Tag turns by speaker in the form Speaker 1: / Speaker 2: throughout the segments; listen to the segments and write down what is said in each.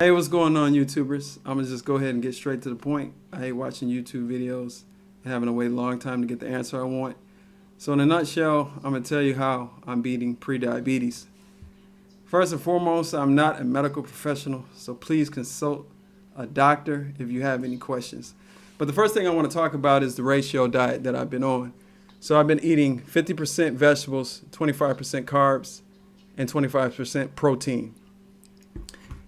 Speaker 1: Hey, what's going on, YouTubers? I'm gonna just go ahead and get straight to the point. I hate watching YouTube videos and having to wait a long time to get the answer I want. So in a nutshell, I'm gonna tell you how I'm beating prediabetes. First and foremost, I'm not a medical professional, so please consult a doctor if you have any questions. But the first thing I want to talk about is the ratio diet that I've been on. So I've been eating 50% vegetables, 25% carbs, and 25% protein.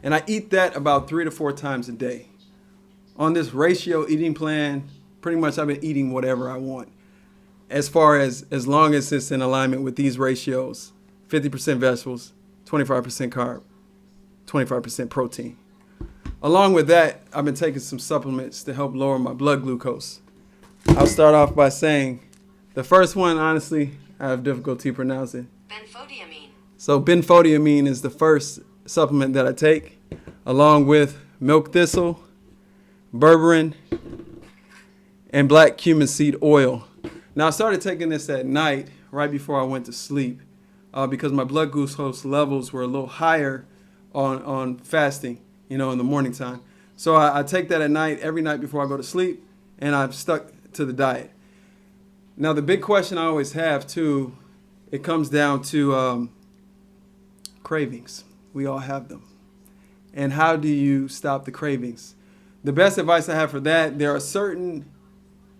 Speaker 1: And I eat that about 3 to 4 times a day. On this ratio eating plan, pretty much I've been eating whatever I want. As long as it's in alignment with these ratios, 50% vegetables, 25% carb, 25% protein. Along with that, I've been taking some supplements to help lower my blood glucose. I'll start off by saying the first one, honestly, I have difficulty pronouncing.
Speaker 2: Benfotiamine.
Speaker 1: So Benfotiamine is the first supplement that I take, along with milk thistle, berberine, and black cumin seed oil. Now I started taking this at night right before I went to sleep because my blood glucose levels were a little higher on fasting, in the morning time. So I take that at night, every night before I go to sleep, and I've stuck to the diet. Now the big question I always have too, it comes down to cravings. We all have them. And how do you stop the cravings? The best advice I have for that, there are certain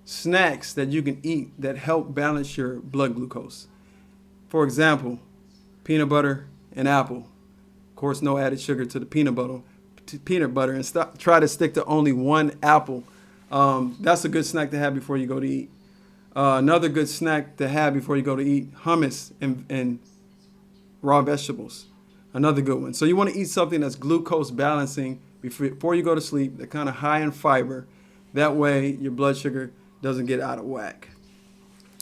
Speaker 1: snacks that you can eat that help balance your blood glucose. For example, peanut butter and apple. Of course, no added sugar to the peanut butter, and try to stick to only one apple. That's a good snack to have before you go to eat. Another good snack to have before you go to eat, hummus and raw vegetables. Another good one. So you want to eat something that's glucose balancing before you go to sleep, that's kind of high in fiber. That way your blood sugar doesn't get out of whack.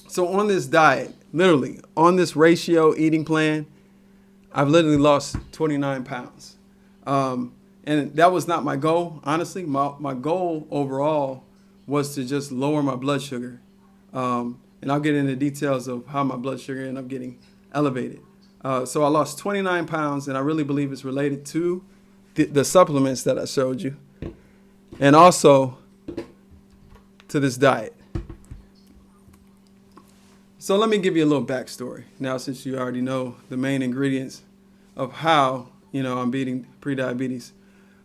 Speaker 1: So on this diet, literally, on this ratio eating plan, I've literally lost 29 pounds. And that was not my goal, honestly. My goal overall was to just lower my blood sugar. And I'll get into details of how my blood sugar ended up getting elevated. So I lost 29 pounds, and I really believe it's related to the supplements that I showed you, and also to this diet. So let me give you a little backstory now, since you already know the main ingredients of how I'm beating prediabetes.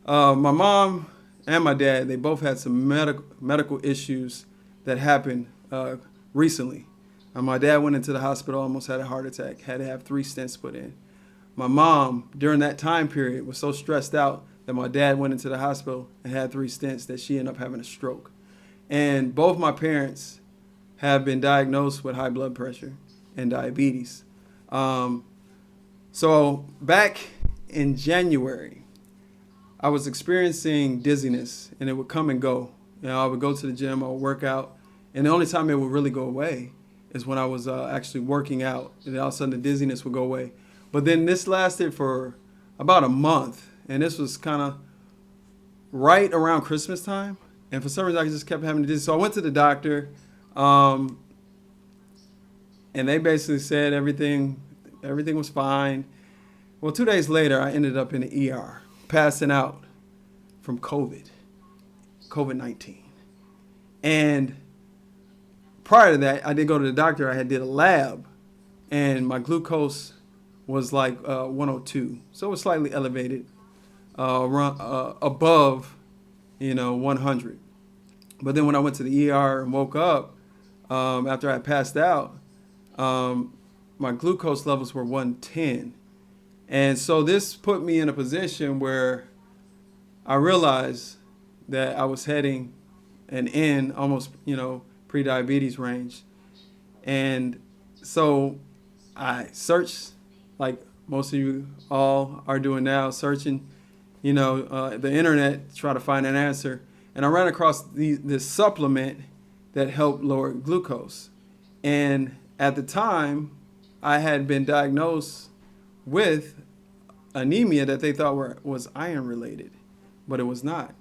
Speaker 1: My mom and my dad, they both had some medical issues that happened recently. My dad went into the hospital, almost had a heart attack, had to have 3 stents put in. My mom, during that time period, was so stressed out that my dad went into the hospital and had 3 stents that she ended up having a stroke. And both my parents have been diagnosed with high blood pressure and diabetes. So back in January, I was experiencing dizziness, and it would come and go. I would go to the gym, I would work out, and the only time it would really go away is when I was actually working out, and all of a sudden the dizziness would go away. But then this lasted for about a month, and this was kind of right around Christmas time, and for some reason I just kept having dizziness. So I went to the doctor, and they basically said everything was fine. Well, 2 days later, I ended up in the ER, passing out from COVID-19. And prior to that, I did go to the doctor. I did a lab, and my glucose was like 102. So it was slightly elevated, above, 100. But then when I went to the ER and woke up, after I passed out, my glucose levels were 110. And so this put me in a position where I realized that I was heading and in almost, pre-diabetes range. And so I searched, like most of you all are doing now, searching, the internet to try to find an answer. And I ran across this supplement that helped lower glucose. And at the time, I had been diagnosed with anemia that they thought was iron related, but it was not.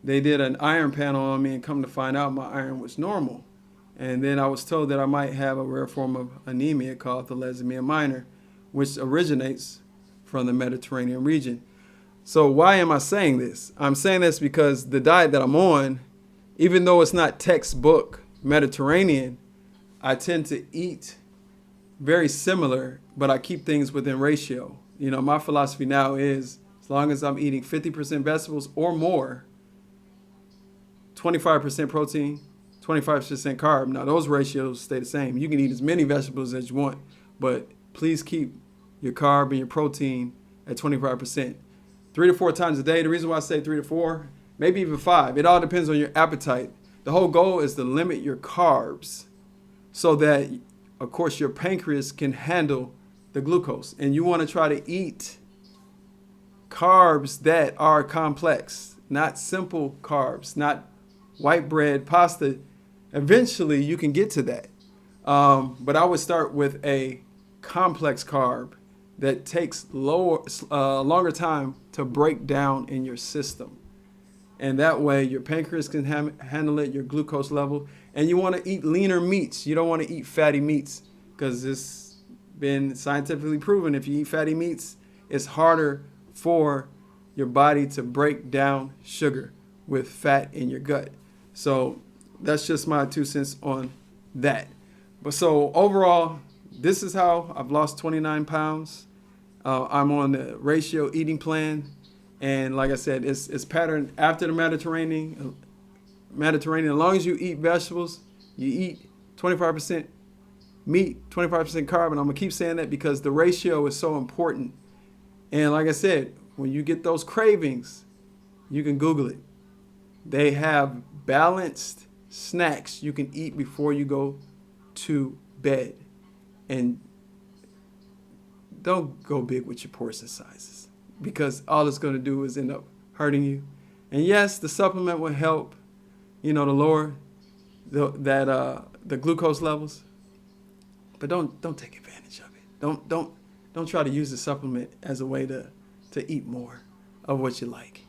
Speaker 1: They did an iron panel on me, and come to find out my iron was normal. And then I was told that I might have a rare form of anemia called thalassemia minor, which originates from the Mediterranean region. So why am I saying this? I'm saying this because the diet that I'm on, even though it's not textbook Mediterranean, I tend to eat very similar, but I keep things within ratio. You know, my philosophy now is as long as I'm eating 50% vegetables or more, 25% protein, 25% carb. Now those ratios stay the same. You can eat as many vegetables as you want, but please keep your carb and your protein at 25%. 3 to 4 times a day. The reason why I say 3 to 4, maybe even 5, it all depends on your appetite. The whole goal is to limit your carbs so that, of course, your pancreas can handle the glucose. And you want to try to eat carbs that are complex, not simple carbs, not white bread, pasta. Eventually, you can get to that. But I would start with a complex carb that takes longer time to break down in your system. And that way, your pancreas can handle it, your glucose level. And you want to eat leaner meats. You don't want to eat fatty meats because it's been scientifically proven if you eat fatty meats, it's harder for your body to break down sugar with fat in your gut. So that's just my 2 cents on that. But so overall, this is how I've lost 29 pounds. I'm on the ratio eating plan. And like I said, it's patterned after the Mediterranean. As long as you eat vegetables, you eat 25% meat, 25% carb. And I'm going to keep saying that because the ratio is so important. And like I said, when you get those cravings, you can Google it. They have balanced snacks you can eat before you go to bed. And don't go big with your portion sizes because all it's going to do is end up hurting you. And yes, the supplement will help, to lower the glucose levels. But don't take advantage of it. Don't try to use the supplement as a way to eat more of what you like.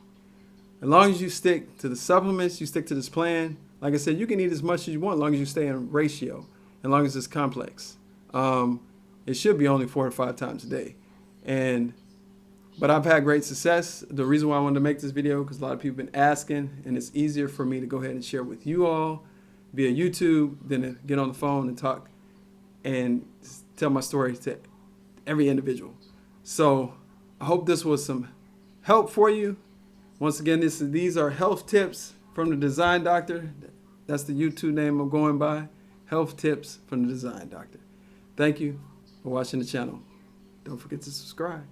Speaker 1: As long as you stick to the supplements, you stick to this plan. Like I said, you can eat as much as you want as long as you stay in ratio, as long as it's complex. It should be only 4 to 5 times a day. But I've had great success. The reason why I wanted to make this video, because a lot of people have been asking, and it's easier for me to go ahead and share with you all via YouTube than to get on the phone and talk and tell my story to every individual. So I hope this was some help for you. Once again, these are health tips from the Design Doctor. That's the YouTube name I'm going by. Health tips from the Design Doctor. Thank you for watching the channel. Don't forget to subscribe.